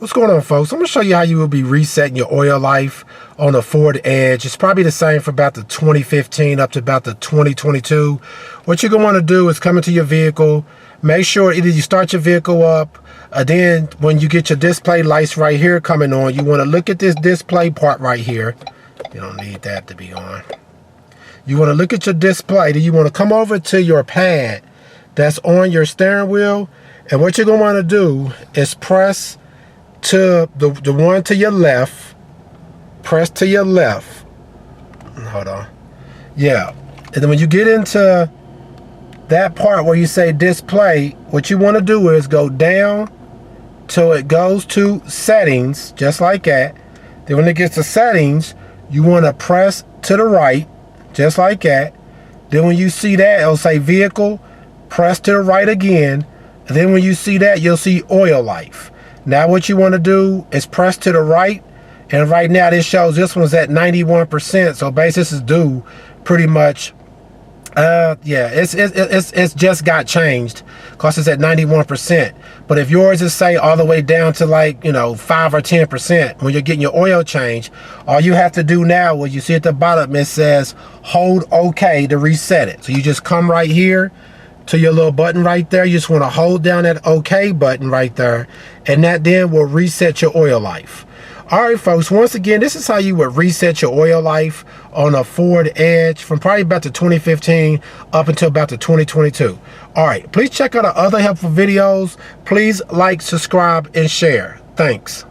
What's going on, folks? I'm going to show you how you will be resetting your oil life on a Ford Edge. It's probably the same for about the 2015 up to about the 2022. What you're going to want to do is come into your vehicle, make sure either you start your vehicle up, then when you get your display lights right here coming on, you want to look at this display part right here. You don't need that to be on. You want to look at your display, then you want to come over to your pad that's on your steering wheel, and what you're going to want to do is press to the one to your left. Press to your left. Hold on. Yeah. And then when you get into that part where you say display, what you want to do is go down till it goes to settings, just like that. Then when it gets to settings, you want to press to the right, just like that. Then when you see that, it'll say vehicle, press to the right again. And then when you see that, you'll see oil life. Now what you want to do is press to the right, and right now this shows this one's at 91%. So basically this is due pretty much. Yeah, it's just got changed because it's at 91%. But if yours is say all the way down to like 5 or 10% when you're getting your oil change, all you have to do now, what you see at the bottom, it says hold OK to reset it. So you just come right here to your little button right there. You just want to hold down that OK button right there, and that then will reset your oil life. All right, folks, once again, this is how you would reset your oil life on a Ford Edge from probably about the 2015 up until about the 2022. All right, please check out our other helpful videos. Please like, subscribe, and share. Thanks.